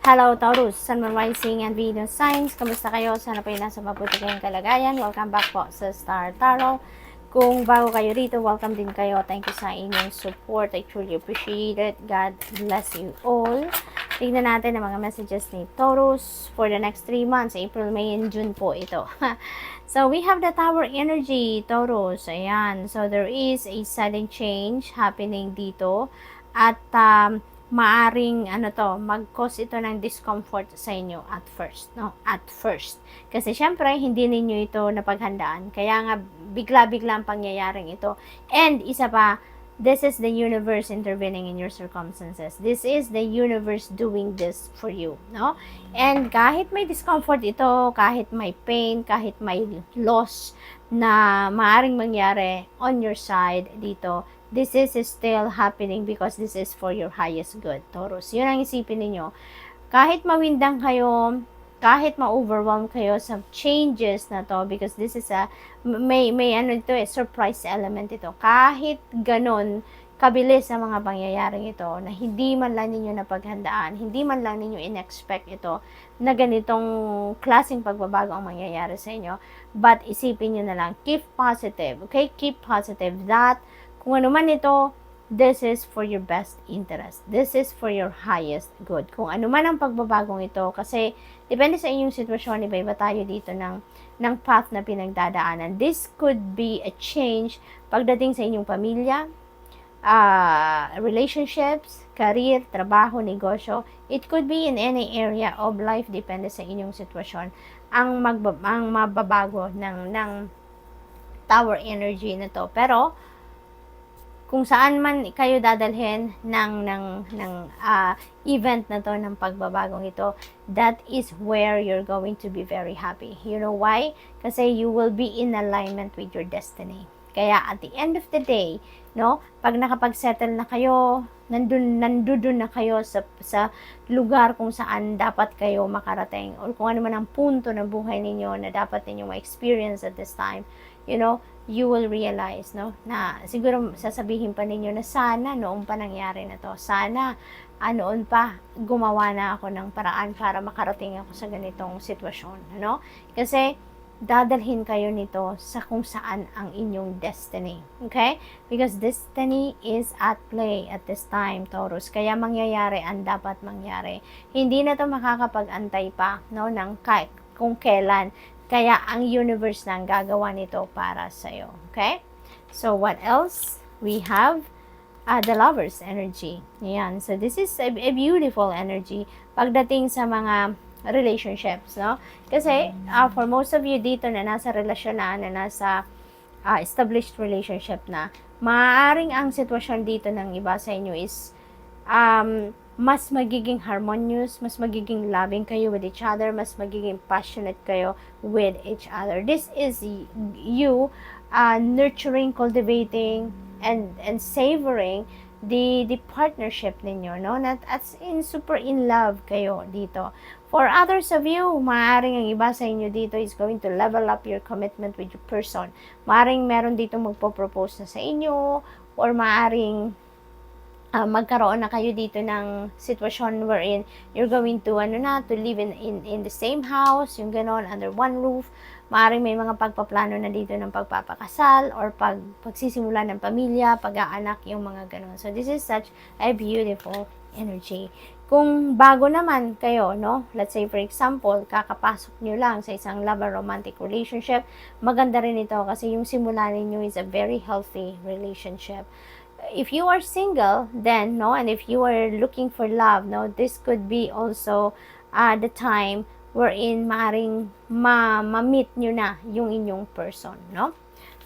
Hello Taurus, Sun, Moon, Rising, and Venus signs. Kamusta kayo? Sana po yung nasa mabuti kayong kalagayan. Welcome back po sa Star Tarot. Kung bago kayo rito, welcome din kayo. Thank you sa inyong support. I truly appreciate it. God bless you all. Tignan natin ang mga messages ni Taurus for the next 3 months. April, May, and June po ito. So, we have the Tower energy, Taurus. Ayan. So, there is a sudden change happening dito. At, maaring mag-cause ito ng discomfort sa inyo at first, no? At first. Kasi syempre, hindi ninyo ito napaghandaan. Kaya nga, bigla-bigla ang pangyayaring ito. And isa pa, this is the universe intervening in your circumstances. This is the universe doing this for you, no? And kahit may discomfort ito, kahit may pain, kahit may loss na maaring mangyari on your side dito, this is still happening because this is for your highest good, Taurus. Yun ang isipin ninyo. Kahit mawindang kayo, kahit ma-overwhelm kayo sa changes na to, because this is may surprise element ito. Kahit ganon, kabilis sa mga pangyayaring ito, na hindi man lang ninyo napaghandaan, hindi man lang ninyo in-expect ito, na ganitong klaseng pagbabago ang mangyayari sa inyo. But isipin nyo na lang, keep positive, okay? Keep positive that kung ano man ito, this is for your best interest. This is for your highest good. Kung ano man ang pagbabagong ito, kasi depende sa inyong sitwasyon, iba-iba tayo dito ng path na pinagdadaanan. This could be a change pagdating sa inyong pamilya, relationships, career, trabaho, negosyo. It could be in any area of life, depende sa inyong sitwasyon. Ang mababago ng Tower energy na to. Pero, kung saan man kayo dadalhin ng event na to, ng pagbabagong ito, that is where you're going to be very happy. You know why? Kasi you will be in alignment with your destiny. Kaya at the end of the day, no, pag nakapag-settle na kayo, nandun na kayo sa lugar kung saan dapat kayo makarating, or kung ano man ang punto ng buhay ninyo na dapat ninyong ma-experience at this time, you know, you will realize, no, na siguro sasabihin pa ninyo na sana noon pa nangyari na to. Sana noon pa gumawa na ako ng paraan para makarating ako sa ganitong sitwasyon, no? Kasi dadalhin kayo nito sa kung saan ang inyong destiny. Okay? Because destiny is at play at this time, Taurus. Kaya mangyayari ang dapat mangyari. Hindi na to makakapag-antay pa, no, ng kung kailan. Kaya ang universe lang gagawa nito para sa'yo. Okay? So, what else? We have the Lover's energy. Ayan. So, this is a beautiful energy pagdating sa mga relationships, no? Kasi, for most of you dito na nasa relasyon na nasa established relationship na, maaaring ang sitwasyon dito ng iba sa inyo is mas magiging harmonious, mas magiging loving kayo with each other, mas magiging passionate kayo with each other. This is you nurturing, cultivating, and savoring the partnership ninyo, no? Not as in super in love kayo dito. For others of you, maaaring ang iba sa inyo dito is going to level up your commitment with your person. Maaaring meron dito magpo-propose na sa inyo, or maaaring magkaroon na kayo dito ng sitwasyon wherein you're going to to live in the same house, yung ganon, under one roof. Maaaring may mga pagpaplano na dito ng pagpapakasal or pagsisimula ng pamilya, pag-aanak, yung mga ganon. So this is such a beautiful energy. Kung bago naman kayo, no, let's say for example, kakapasok nyo lang sa isang love or romantic relationship, maganda rin ito kasi yung simula ninyo is a very healthy relationship. If you are single, then, no, and if you are looking for love, no, this could be also the time wherein maaring ma-meet nyo na yung inyong person, no?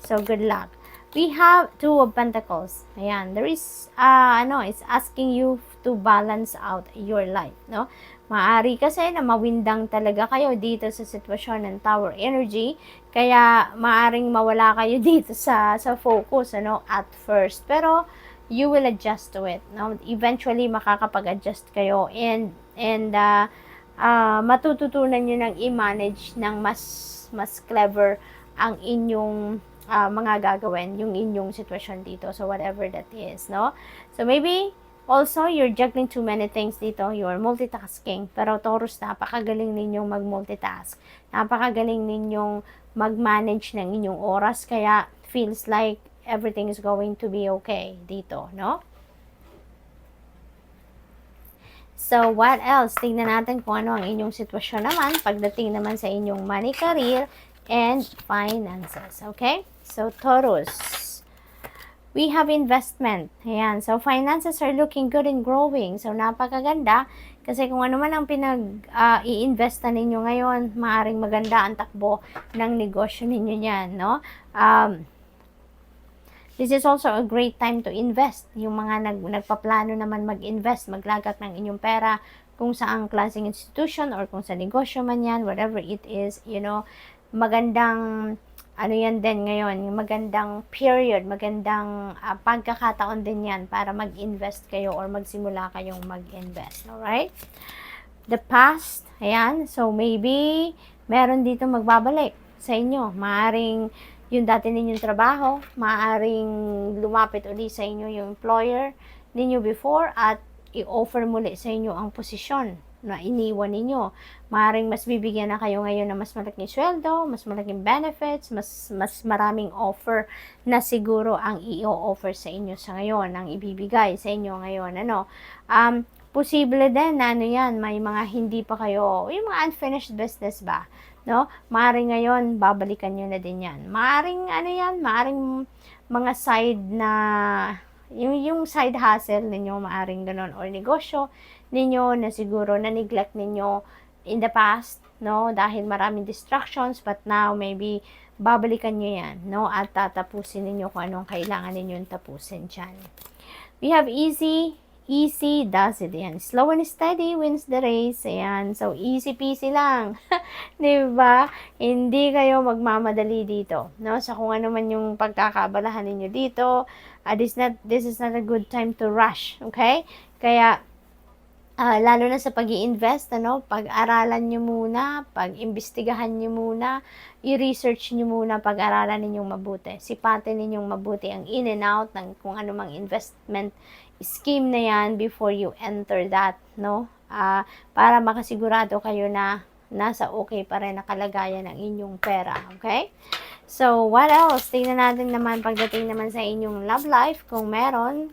So, good luck. We have Two of Pentacles. Ayan, there is, it's asking you to balance out your life, no? Maari kasi na mawindang talaga kayo dito sa sitwasyon ng Tower energy, kaya maaring mawala kayo dito sa focus, at first. Pero you will adjust to it, no? Eventually makakapag-adjust kayo, and matututunan nyo ng i-manage ng mas clever ang inyong mga gagawin, yung inyong sitwasyon dito. So whatever that is, no? So maybe Also, you're juggling too many things dito. You're multitasking. Pero Taurus, napakagaling ninyong mag-multitask. Napakagaling ninyong mag-manage ng inyong oras. Kaya, feels like everything is going to be okay dito, no? So, what else? Tingnan natin kung ano ang inyong sitwasyon naman pagdating naman sa inyong money, career, and finances. Okay? So, Taurus. We have investment. Ayan. So, finances are looking good and growing. So, napakaganda. Kasi kung ano man ang i-investa ninyo ngayon, maaring maganda ang takbo ng negosyo ninyo yan, no? This is also a great time to invest. Yung mga nagpaplano naman mag-invest, maglagak ng inyong pera kung saang klaseng institution or kung sa negosyo man yan, whatever it is, you know, magandang ano yan din ngayon, magandang period, magandang pagkakataon din yan para mag-invest kayo or magsimula kayong mag-invest. Alright? The past, ayan, so maybe meron dito magbabalik sa inyo. Maaring yung dati ninyong trabaho, maaring lumapit uli sa inyo yung employer ninyo before at i-offer muli sa inyo ang posisyon na iniwan ninyo. Maaaring mas bibigyan na kayo ngayon na mas malaking sweldo, mas malaking benefits, mas maraming offer na siguro ang i-offer sa inyo sa ngayon, ang ibibigay sa inyo ngayon. Posible din na yan, may mga hindi pa kayo, yung mga unfinished business ba? No? Maaaring ngayon, babalikan nyo na din yan. Maaaring maaring mga side na yung side hustle ninyo, maaring ganun, or negosyo ninyo na siguro na-neglect ninyo in the past, no, dahil maraming distractions, but now maybe babalikan nyo yan, no, at tatapusin ninyo kung anong kailangan ninyong tapusin dyan. We have easy does it. Ayan. Slow and steady wins the race. Ayan. So, easy peasy lang. Diba? Hindi kayo magmamadali dito. No? So, kung ano man yung pagkakabalahan ninyo dito, this is not a good time to rush. Okay? Kaya, lalo na sa pag-i-invest, pag-aralan nyo muna, pag-imbestigahan nyo muna, i-research nyo muna, pag-aralan ninyong mabuti. Sipatin ninyong mabuti ang in and out ng kung anumang investment scheme na yan before you enter that, no? Para makasigurado kayo na nasa okay pa rin na kalagayan ng inyong pera, okay? So, what else? Tingnan natin naman pagdating naman sa inyong love life, kung meron.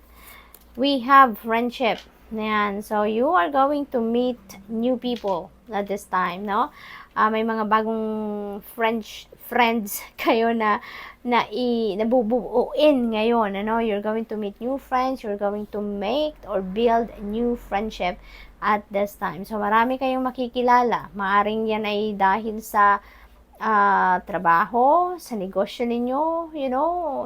We have friendship. Ayan. So, you are going to meet new people at this time, no? May mga bagong friends kayo na nabubuuin ngayon, You're going to meet new friends, you're going to make or build a new friendship at this time. So, marami kayong makikilala. Maaring yan ay dahil sa trabaho, sa negosyo ninyo,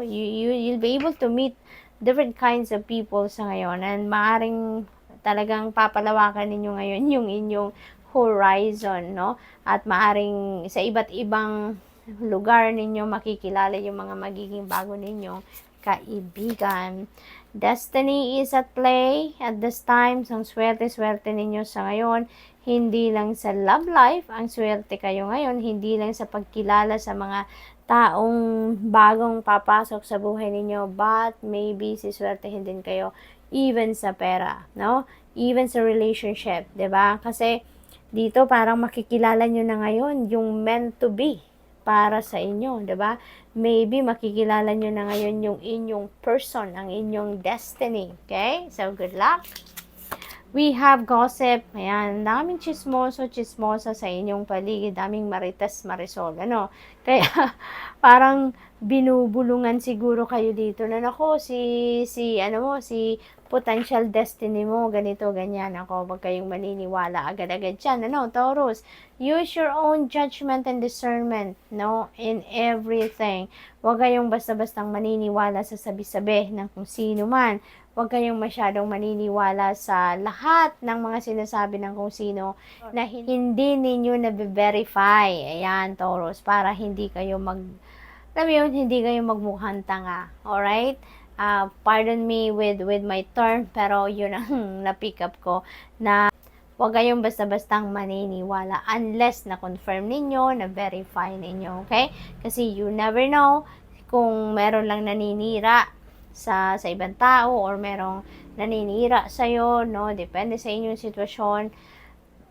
you'll be able to meet different kinds of people sa ngayon, and maaring talagang papalawakan ninyo ngayon yung inyong horizon, no? At maaring sa iba't ibang lugar ninyo makikilala yung mga magiging bago ninyong kaibigan. Destiny is at play at this time. So, swerte-swerte ninyo sa ngayon. Hindi lang sa love life, ang swerte kayo ngayon. Hindi lang sa pagkilala sa mga taong bagong papasok sa buhay ninyo, but maybe siswertehin din kayo even sa pera, no? Even sa relationship, 'di ba? Kasi dito parang makikilala nyo na ngayon yung meant to be para sa inyo, 'di ba? Maybe makikilala nyo na ngayon yung inyong person, ang inyong destiny, okay? So, good luck. We have gossip. Ayan, daming chismosa sa inyong paligid, daming marites, marisol, Kaya, parang binubulungan siguro kayo dito na si potential destiny mo, ganito, ganyan. Huwag kayong maniniwala agad-agad dyan, Taurus? Use your own judgment and discernment, in everything. Huwag kayong basta-bastang maniniwala sa sabi-sabi ng kung sino man. Huwag kayong masyadong maniniwala sa lahat ng mga sinasabi ng kung sino na hindi ninyo na-verify. Ayan, Taurus, para hindi kayo hindi kayo magmukhang tanga. Alright? Pardon me with my term, pero yun ang na-pick up ko, na huwag kayong basta-bastang maniniwala unless na-confirm ninyo, na-verify ninyo, okay? Kasi you never know kung meron lang naninira sa ibang tao or merong naninira sa'yo, no? Depende sa inyong sitwasyon.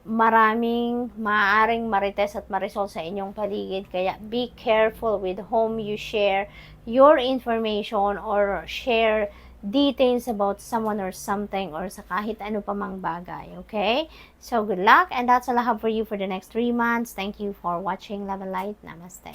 Maraming maaaring marites at marisol sa inyong paligid. Kaya be careful with whom you share your information or share details about someone or something or sa kahit ano pa mang bagay. Okay? So, good luck, and that's all I have for you for the next 3 months. Thank you for watching. Love and light. Namaste.